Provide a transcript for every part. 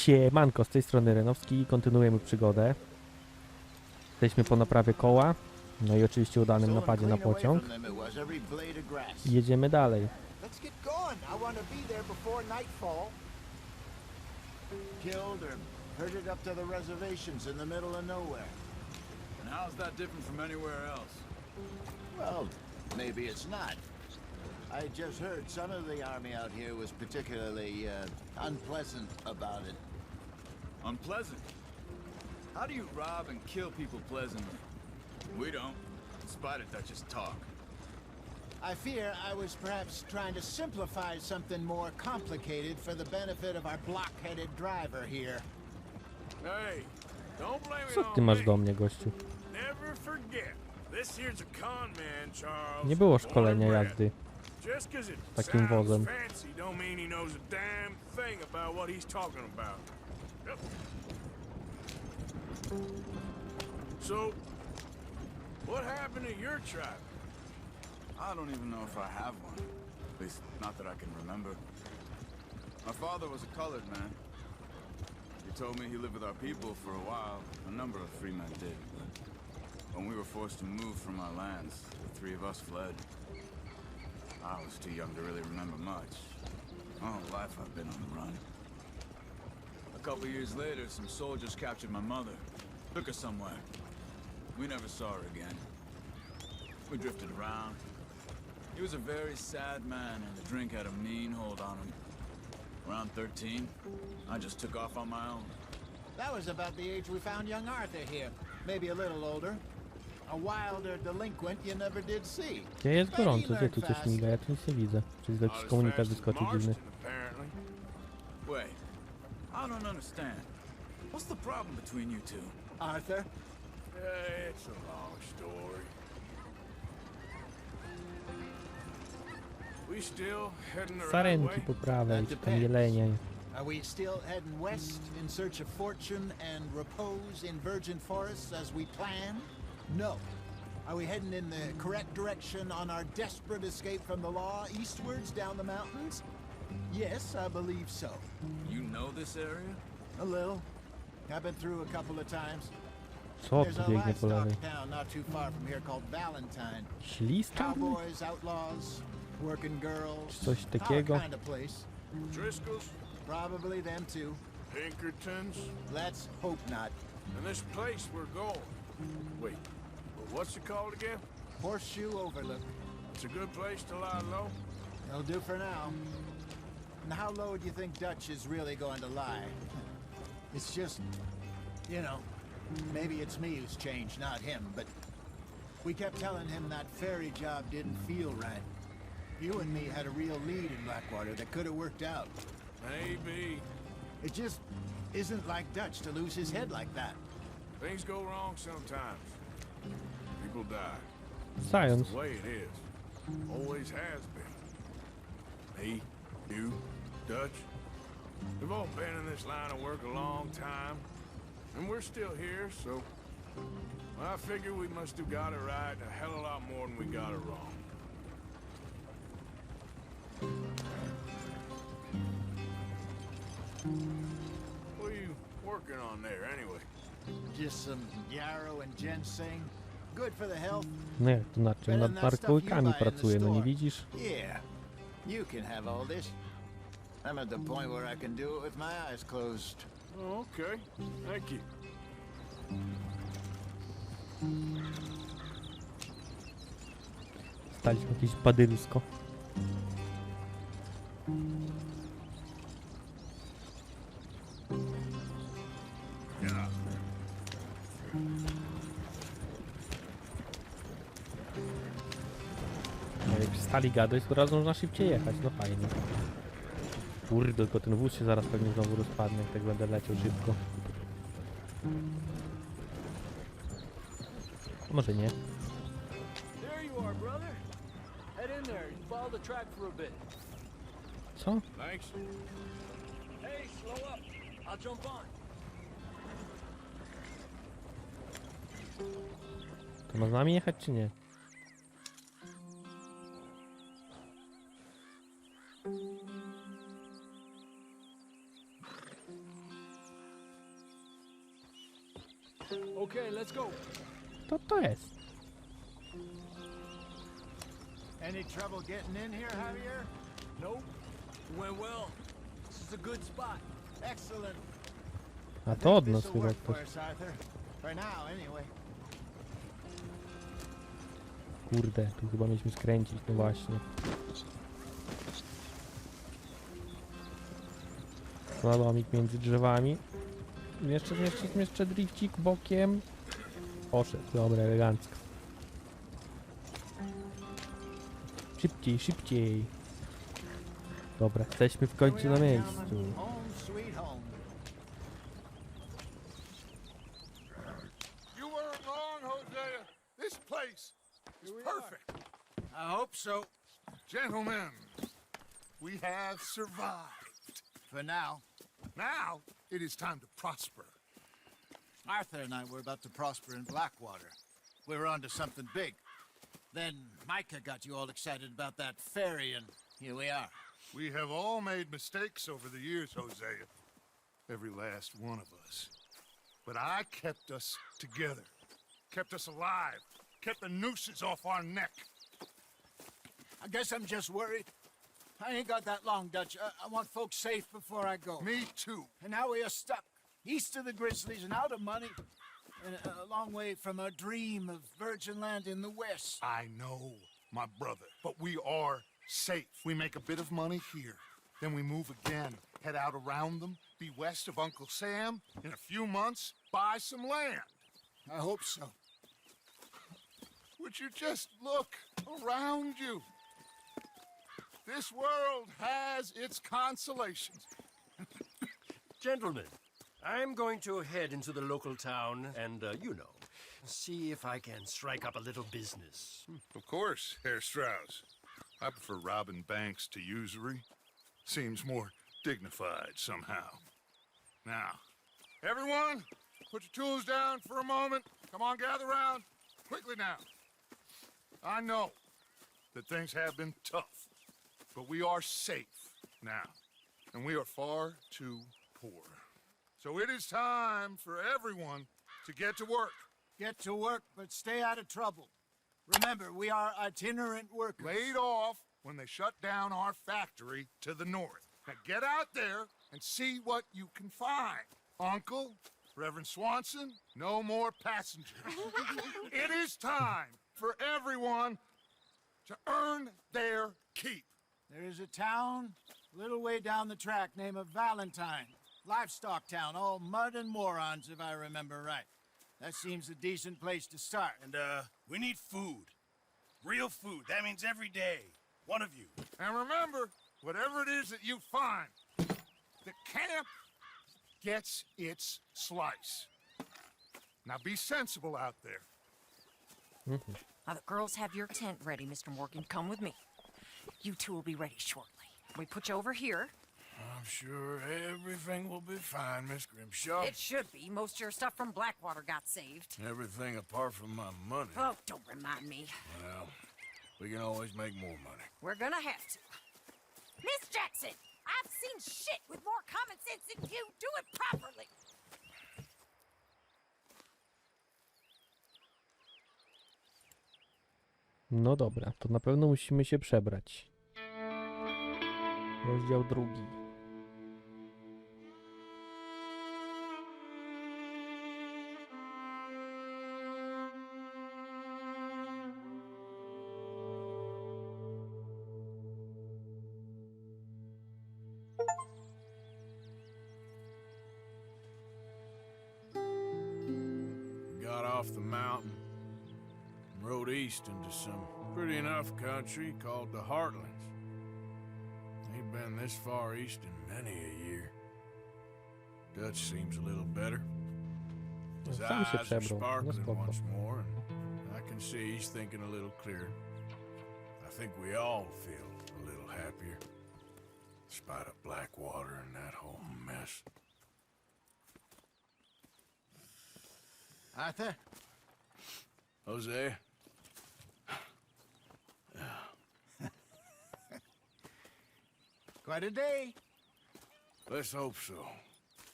Siemanko, z tej strony Renowski, kontynuujemy przygodę. Jesteśmy po naprawie koła, no i oczywiście udanym napadzie na pociąg. I jedziemy dalej. Maybe it's not. I just heard some of the army out here was particularly unpleasant about it. Unpleasant? How do you rob and kill people pleasantly? We don't, in spite of Dutch's talk. I fear I was perhaps trying to simplify something more complicated for the benefit of our block-headed driver here. Hey, don't blame it Co ty on masz me. do mnie, gościu? Never forget. This here's a con man, Charles. Nie było szkolenia jazdy Just 'cause it takim sounds wozem. fancy don't mean he knows a damn thing about what he's talking about. Yep. So, what happened to your tribe? I don't even know if I have one. At least, not that I can remember. My father was a colored man. He told me he lived with our people for a while. A number of free men did, but when we were forced to move from our lands, the three of us fled. I was too young to really remember much. My whole life I've been on the run. A couple years later, some soldiers captured my mother. Took her somewhere. We never saw her again. We drifted around. He was a very sad man, and the drink had a mean hold on him. Around 13, I just took off on my own. That was about the age we found young Arthur here. Maybe a little older. A wilder delinquent you never did see. Gdzie jest gorąco? Gdzie tu coś miga? Ja tu nic nie widzę. Czy jakiś komunikat wyskoczył dziwny? Apparently. Wait, I don't understand. What's the problem between you two? Arthur? It's a long story. We still heading the right Sarenki way? po prawej, That czy tam depends. jelenie. Are we still heading west in search of fortune and repose in virgin forests as we planned? No. Are we heading in the correct direction on our desperate escape from the law eastwards down the mountains? Yes, I believe so. You know this area? A little. I've been through a couple of times. Co There's tu a biegnie po lewej? livestock town not too far from here called Valentine. Śliska? Cowboys, outlaws, working girls. Coś takiego? Our kind of place. Driscoll's, Probably them too. Pinkertons, Let's hope not. and this place we're going. Wait, what's it called again? Horseshoe Overlook. It's a good place to lie low. It'll do for now. And how low do you think Dutch is really going to lie? It's just, you know, maybe it's me who's changed, not him, but we kept telling him that ferry job didn't feel right. You and me had a real lead in Blackwater that could have worked out. Maybe. It just isn't like Dutch to lose his head like that. Things go wrong sometimes. People die. Science. It's the way it is. Always has been. Me, you, Dutch. We've all been in this line of work a long time. And we're still here, so I figure we must have got it right a hell of a lot more than we got it wrong. What are you working on there, anyway? Just some yarrow and ginseng. Good for the health. No jak to nad czym? Nad narkotykami pracuję, no nie widzisz? Yeah, you can have all this. I'm at the point where I can do it with my eyes closed. Oh, okay. Thank you. Staliśmy jakieś badylisko. Yeah. No jak stali gadać, to raz można szybciej jechać, no fajnie. Kurde, tylko ten wóz się zaraz pewnie znowu rozpadnie, jak tak będę leciał szybko. Może nie. There you are, brother. Head in there and follow the track for a bit. Co? Thanks. Hey, slow up. I'll jump on. To ma z nami jechać czy nie? Okay, let's go. To jest. Any trouble getting in here, Javier? Nope. Went well. This is a good spot. Excellent. A to od nas This'll chyba work for ktoś. us, Arthur. For now, anyway. Kurde, tu chyba mieliśmy skręcić, no właśnie. Slalomik między drzewami. Jeszcze drifcik bokiem. Poszedł, dobra, elegancko. Szybciej, szybciej. Dobra, jesteśmy w końcu na miejscu. Home sweet home. You weren't wrong, Hosea. This place is perfect. I hope so. Gentlemen, we have survived. For now. Now, it is time to prosper. Arthur and I were about to prosper in Blackwater. We were onto something big. Then Micah got you all excited about that ferry, and here we are. We have all made mistakes over the years, Hosea. Every last one of us. But I kept us together. Kept us alive. Kept the nooses off our neck. I guess I'm just worried. I ain't got that long, Dutch. I want folks safe before I go. Me too. And now we are stuck, east of the Grizzlies and out of money, and a long way from our dream of virgin land in the west. I know, my brother, but we are safe. We make a bit of money here, then we move again, head out around them, be west of Uncle Sam. In a few months, buy some land. I hope so. Would you just look around you? This world has its consolations. Gentlemen, I'm going to head into the local town and, see if I can strike up a little business. Of course, Herr Strauss. I prefer robbing banks to usury. Seems more dignified somehow. Now, everyone, put your tools down for a moment. Come on, gather round. Quickly now. I know that things have been tough, but we are safe now, and we are far too poor. So it is time for everyone to get to work. Get to work, but stay out of trouble. Remember, we are itinerant workers. Laid off when they shut down our factory to the north. Now get out there and see what you can find. Uncle, Reverend Swanson, no more passengers. It is time for everyone to earn their keep. There is a town a little way down the track named Valentine. Livestock town, all mud and morons, if I remember right. That seems a decent place to start. And, we need food. Real food. That means every day. One of you. And remember, whatever it is that you find, the camp gets its slice. Now be sensible out there. Now, the girls have your tent ready, Mr. Morgan. Come with me. You two will be ready shortly. We put you over here. I'm sure everything will be fine, Miss Grimshaw. It should be. Most of your stuff from Blackwater got saved. Everything apart from my money. Oh, don't remind me. Well, we can always make more money. We're gonna have to. Miss Jackson, I've seen shit with more common sense than you. Do it properly. No dobra, to na pewno musimy się przebrać. Rozdział 2. Got off the mountain and rode east into some pretty enough country called the Heartlands. Ain't been this far east in many a year. Dutch seems a little better. His Sam się eyes are przebrał, no sparkling spoko. once more, and I can see he's thinking a little clearer. I think we all feel a little happier, despite of Blackwater and that whole mess. Arthur? Jose? Quite a day. Let's hope so.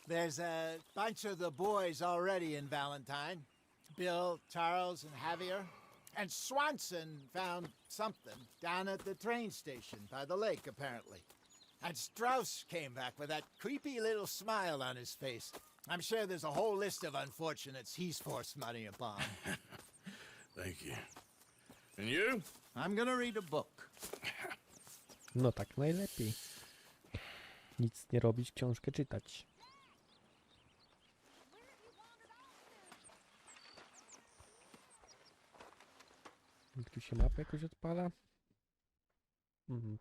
There's a bunch of the boys already in Valentine. Bill, Charles, and Javier. And Swanson found something down at the train station by the lake, apparently. And Strauss came back with that creepy little smile on his face. I'm sure there's a whole list of unfortunates he's forced money upon. Thank you. And you? I'm gonna read a book. No tak najlepiej. Nic nie robić, książkę czytać. Jak tu się mapa jakoś odpala?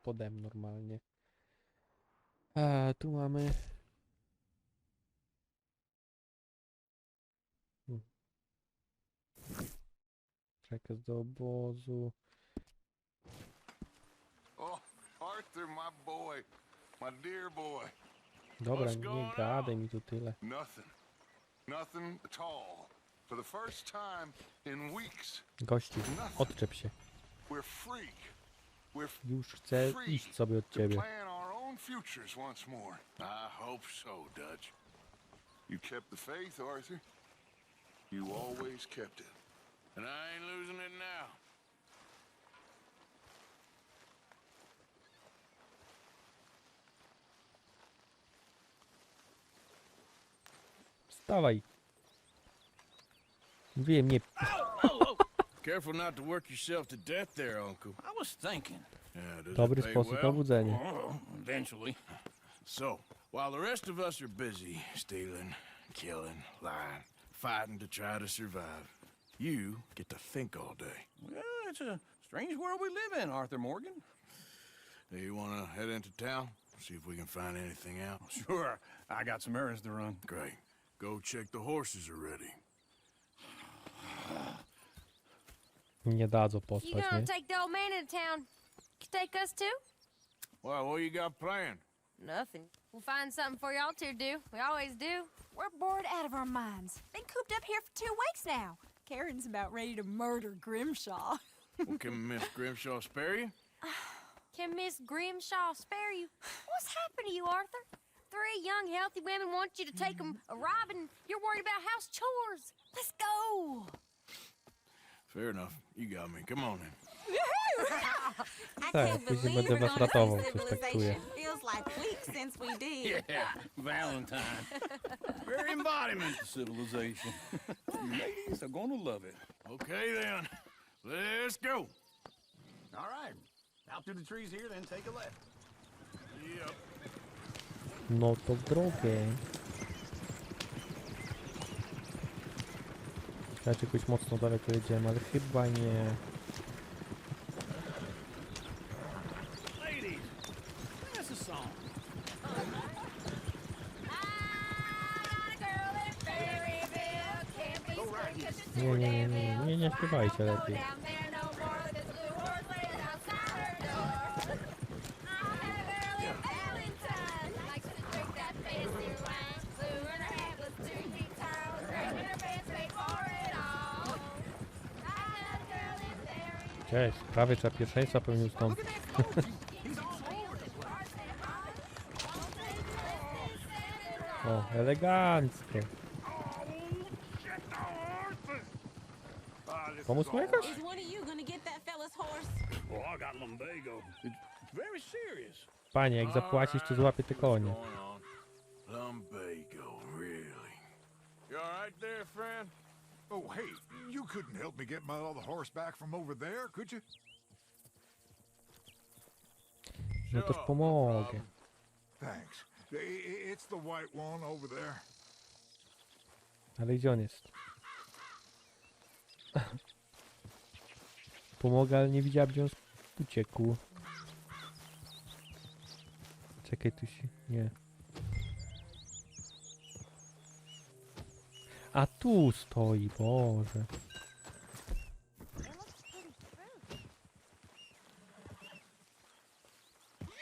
Podem normalnie. A tu mamy... Przekaz do obozu. Oh, Arthur, my boy. My dear boy. Dobra, What's nie going gadaj on? mi tu tyle. Nothing. Nothing at all. For the first time in weeks, Gościu, odczep się. we're free. We're Już chcę iść sobie od to ciebie. plan our own futures once more. I hope so, Dutch. You kept the faith, Arthur. You always kept it. And I ain't losing it now. Wstawaj. Mówiłem, nie... Careful not to work yourself to death there, Uncle. I was thinking. Yeah, does Dobry it pay sposób na well? budzenie. Oh, eventually. So, while the rest of us are busy stealing, killing, lying, fighting to try to survive, you get to think all day. Well, it's a strange world we live in, Arthur Morgan. Do you want to head into town? See if we can find anything out? Sure, I got some errands to run. Great. Go check the horses are ready. Nie dadzą You pospać, gonna nie? take the old man into town? Take us too? Well, what you got planned? Nothing. We'll find something for y'all to do. We always do. We're bored out of our minds. Been cooped up here for 2 weeks now. Karen's about ready to murder Grimshaw. Well, can Miss Grimshaw spare you? Can Miss Grimshaw spare you? What's happened to you, Arthur? 3 young, healthy women want you to take them a robbing. You're worried about house chores. Let's go. Fair enough. You got me. Come on then. I Tak, can't później believe będę we're was gonna ratował, see coś tak czuję. civilization. Feels like weeks since we did. Yeah, Valentine. Very embodiment of civilization. You ladies are gonna love it. Okay then. Let's go. All right. Out through the trees here, then take a left. Yep. No to w drogę. Ja jakoś mocno daleko jedziemy, ale chyba nie. Ladies, that's a song. Nie śpiewajcie lepiej. Cześć, prawie trzeba pierwszeństwa pewnie ustąpić. O, elegancko. Pomóc mu jakoś? Is one of you gonna get that fella's horse? Oh, I got lumbago. It's very serious. Panie, jak zapłacisz, to złapię te konie. Going on. Lumbago, really? You all right there, friend? Oh, hey, you couldn't help me get my other horse back from over there, could you? No toż pomogę. Thanks. It's the white one over there. Ale gdzie on jest? Pomogę, ale nie widziałem, gdzie on uciekł. Czekaj, tu się... nie. A tu stoi, Boże.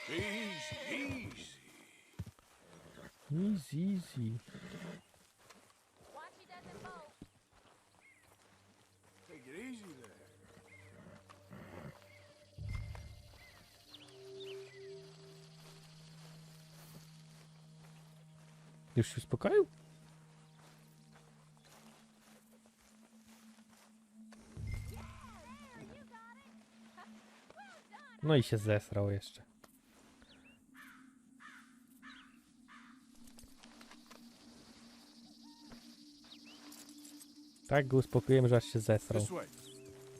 Easy, easy. Easy. Take it easy there. Już się uspokoił? No i się zesrał jeszcze. Tak go uspokoiłem, że aż się zesrał. This way.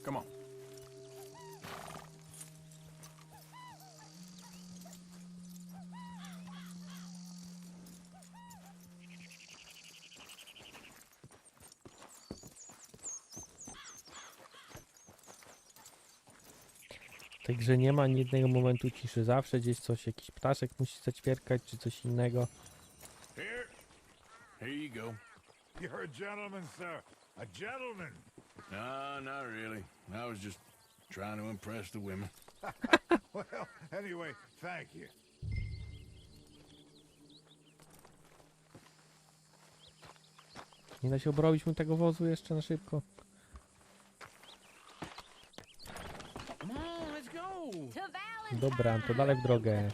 Come on. W tej grze nie ma ani jednego momentu ciszy. Zawsze gdzieś coś, jakiś ptaszek musi zaćwierkać, czy coś innego. Here you go. You're a gentleman, sir. A gentleman. No, not really. I was just trying to impress the women. Well, anyway, thank you. Nie da się obrobić mu tego wozu jeszcze na szybko. Come on, let's go. To Valentine! Dobra, to dalej w drogę.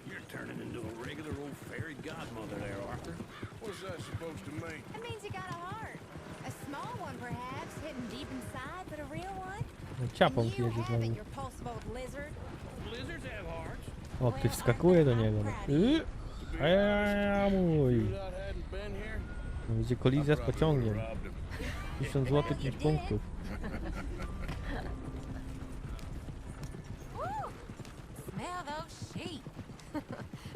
You're turning into a regular old fairy godmother there, Arthur. What's that supposed to mean? That means you got a heart. A small one, perhaps, hidden deep inside, but a real one. Ciapą And you jedzie have it, znowu. your pulse old lizard. Blizzards have hearts. O, ty wskakuje do niego. No. Mój. Not hadn't been here. Będzie kolizja z pociągiem. Robbed him. 1000 zł, 5 punktów. Woo! Smell those sheep.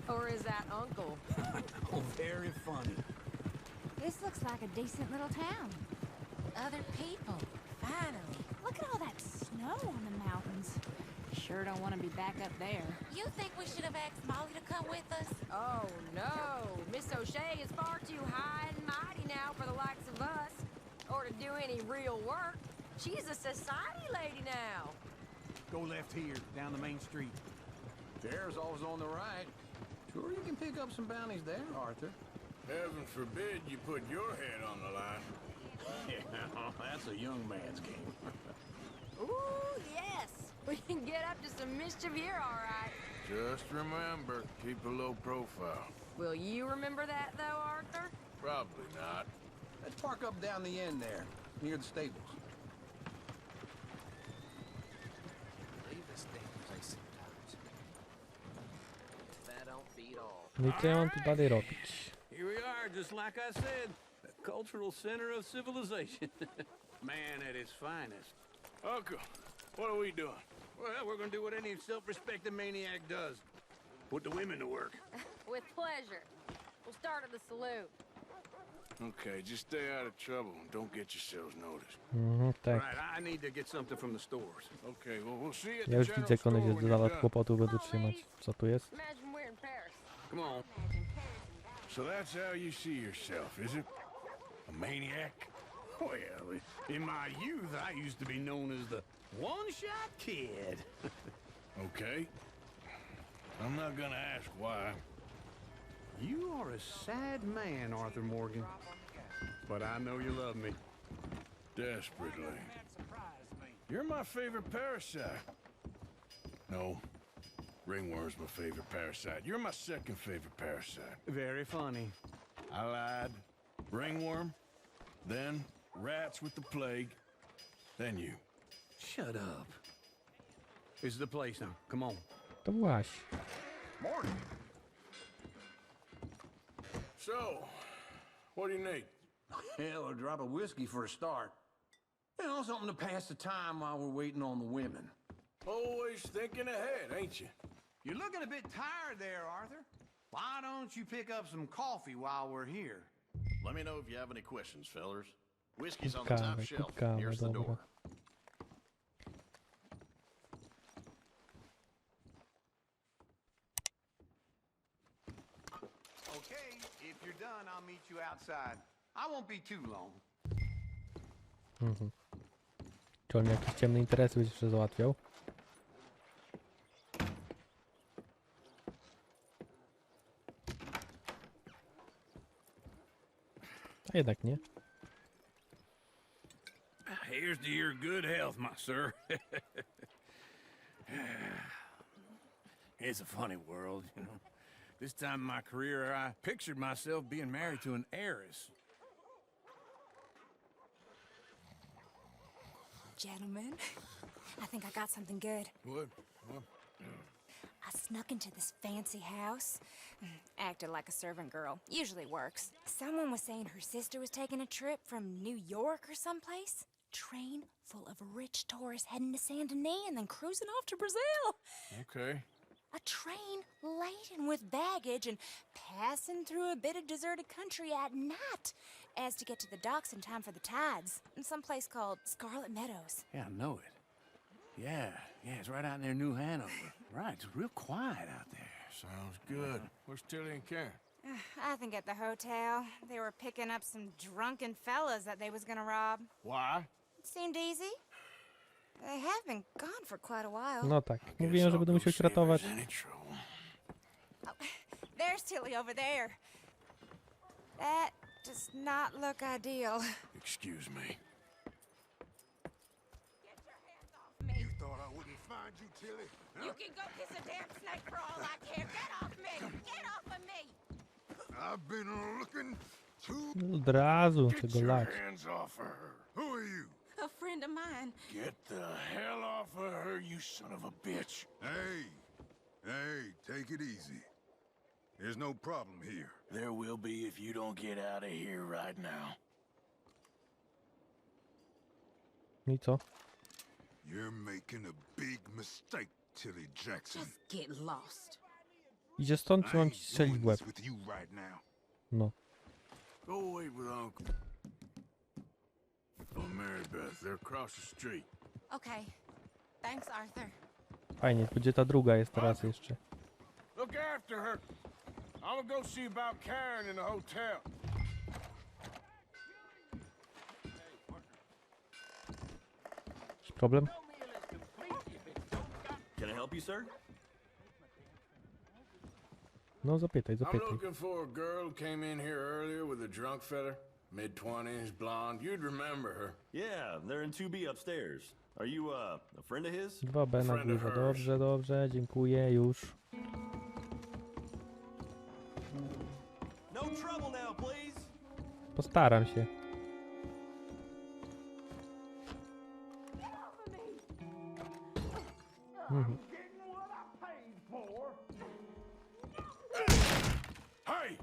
Or is that uncle? Oh, very funny. This looks like a decent little town. Other people, finally. Look at all that snow on the mountains. Sure don't want to be back up there. You think we should have asked Molly to come with us? Oh, no. Miss O'Shea is far too high and mighty now for the likes of us. Or to do any real work. She's a society lady now. Go left here, down the main street. There's always on the right. Sure, you can pick up some bounties there, Arthur. Heaven forbid you put your head on the line. Yeah, that's a young man's game. Ooh, yes. We can get up to some mischief here, all right. Just remember, keep a low profile. Will you remember that, though, Arthur? Probably not. Let's park up down the end there, near the stables. Leave this thing place sometimes. That don't beat all. No i co ja mam tu dalej robić? Here we are, just like I said, the cultural center of civilization. Man at his finest. Uncle, what are we doing? Well, we're gonna do what any self-respecting maniac does. Put the women to work. With pleasure. We'll start at the saloon. Okay, just stay out of trouble and don't get yourselves noticed. Tak. Right, I need to get something from the stores. Okay, well, we'll see you at Ja the już general widzę, jak one store się when you're zaraz done. kłopotów będą trzymać. Co tu jest? Imagine we're in Paris. Come on. So that's how you see yourself, is it? A maniac? Well, in my youth, I used to be known as the one-shot kid. Okay. I'm not gonna ask why. You are a sad man, Arthur Morgan. But I know you love me. Desperately. You're my favorite parasite. No. Ringworm's my favorite parasite. You're my second favorite parasite. Very funny. I lied. Ringworm, then rats with the plague, then you. Shut up. This is the place now. Come on. To właśnie. Morning. So, what do you need? Hell, a drop of whiskey for a start. You know, something to pass the time while we're waiting on the women. Always thinking ahead, ain't you? You're looking a bit tired there, Arthur. Why don't you pick up some coffee while we're here? Let me know if you have any questions, fellers. Whiskey's on the top Kawę, shelf. kup kawę, Here's the dobra. door. Okay, if you're done, I'll meet you outside. I won't be too long. Czy on jakieś ciemne interesy będzie jeszcze załatwiał? A jednak nie. Here's to your good health, my sir. It's a funny world, you know. This time in my career, I pictured myself being married to an heiress. Gentlemen, I think I got something good. What? I snuck into this fancy house, acted like a servant girl. Usually works. Someone was saying her sister was taking a trip from New York or someplace. Train full of rich tourists heading to Saint Denis and then cruising off to Brazil. Okay. A train laden with baggage and passing through a bit of deserted country at night as to get to the docks in time for the tides in some place called Scarlet Meadows. Yeah, I know it. Yeah, it's right out near New Hanover. Right, it's real quiet out there. Sounds good. Where's Tilly and Karen? I think at the hotel. They were picking up some drunken fellas that they was gonna rob. Why? It seemed easy. They have been gone for quite a while. No tak, mówiłem, że będę musiał ich ratować. Oh, there's Tilly over there. That does not look ideal. Excuse me. You thought I wouldn't find you, Tilly? You can go kiss a damn snake for all I care. Get off me! Get off of me! I've been looking too... Od razu Get tego your lać. hands off her. Who are you? A friend of mine. Get the hell off of her, you son of a bitch. Hey, take it easy. There's no problem here. There will be if you don't get out of here right now. No i co? You're making a big mistake, Tilly Jackson. Just get lost. Idzie stąd, czy mam ci strzelić w łeb? with you right now. No. Go wait with Uncle. Oh, Mary Beth, they're across the street. Okay. Thanks, Arthur. Fajnie, gdzie ta druga jest teraz jeszcze? Look after her. I'm gonna go see about Karen in the hotel. Jakiś problem? Can I help you, sir? No zapytaj, I'm zapytaj. looking for a girl who came in here earlier with a drunk fella. Mid-20s, blonde. You'd remember her. Yeah, they're in 2B upstairs. Are you, a friend of his? 2B na górze. Dobrze, dobrze, dziękuję, już. No trouble now, please. Postaram się. Mhm. Hey!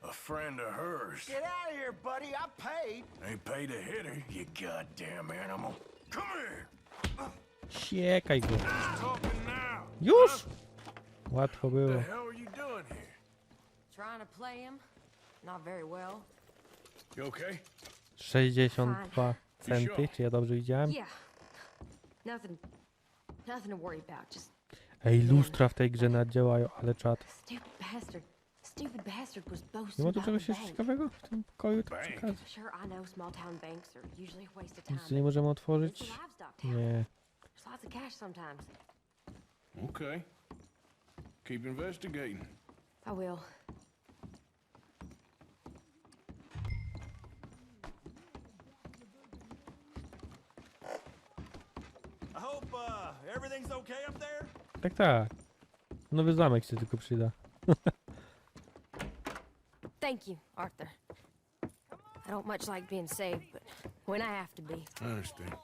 A friend of hers. Get out of here, buddy. I paid. Ain't paid to hit her, you goddamn animal. Come here! Siekaj go. Talking now. Już! Łatwo było. What the hell are you doing here? Trying to play him? Not very well. You okay? 62 centy, czy ja dobrze widziałem? Yeah. Nothing to worry about. Just Ej, lustra w tej grze naddziałają, ale czad. stupid bastard was boasting Nie ma tu about czegoś the jeszcze bank. ciekawego w tym pokoju? To przy okazji. Sure, I know small town banks are usually a waste of time. Nic tu nie możemy It's a otworzyć? livestock town. Nie. There's lots of cash sometimes. Okay. Keep investigating. I will. I hope, everything's okay up there? Tak, tak. Nowy zamek się tylko przyda. Thank you, Arthur. I don't much like being saved, but when I have to be. I understand.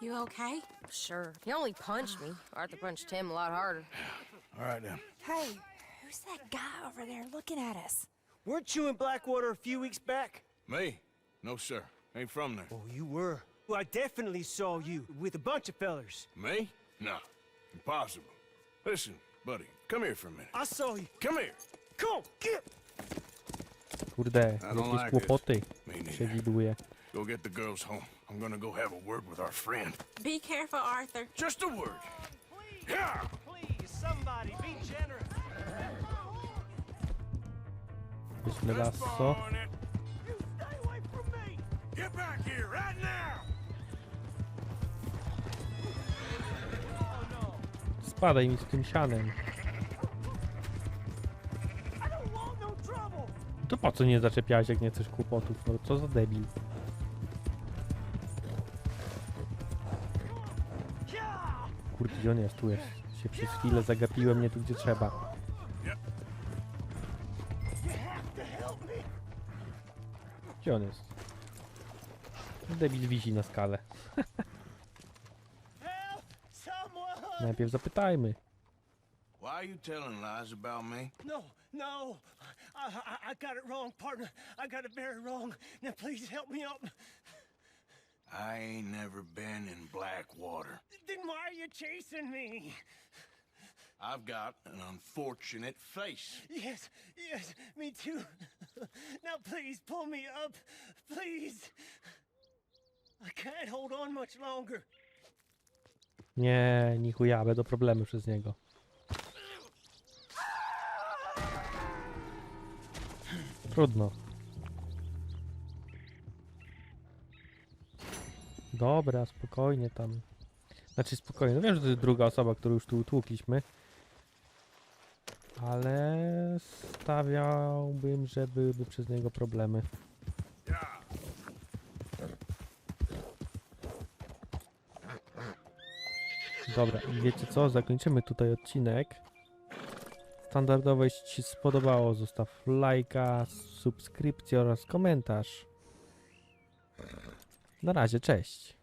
You okay? Sure. He only punched me. Arthur punched him a lot harder. All right, then. Hey, who's that guy over there looking at us? Weren't you in Blackwater a few weeks back? Me? No, sir. Ain't from there. Oh, you were. Well, I definitely saw you with a bunch of fellers. Me? No. Impossible. Listen, buddy, come here for a minute. I saw you. Come here. Come on, get. Kurde, jakieś kłopoty Me neither. przewiduje. Go get the girls home. I'm gonna go have a word with our friend. Be careful, Arthur. Just a word. Yeah! Please, somebody, be generous. Weźmy Let's lasso. fall on it. You stay away from me. Get back here right now. Spadaj mi z tym sianem. To po co nie zaczepiałeś, jak nie chcesz kłopotów? No co za debil. Kurde, gdzie on jest? Tu jest. Się przez chwilę zagapiłem, nie tu gdzie trzeba. Gdzie on jest? Debil wisi na skale. Najpierw zapytajmy. Why are you telling lies about me? No. I got it wrong, partner. I got it very wrong. Now please help me up. I ain't never been in Blackwater. Then why are you chasing me? I've got an unfortunate face. Yes, me too. Now please pull me up, please. I can't hold on much longer. Nie, ni chuja, będą problemy przez niego. Trudno. Dobra, spokojnie tam. Znaczy spokojnie, no wiem, że to jest druga osoba, którą już tu utłukliśmy. Ale stawiałbym, że byłyby przez niego problemy. Dobra, i wiecie co? Zakończymy tutaj odcinek. Standardowo, jeśli Ci się spodobało, zostaw lajka, subskrypcję oraz komentarz. Na razie, cześć.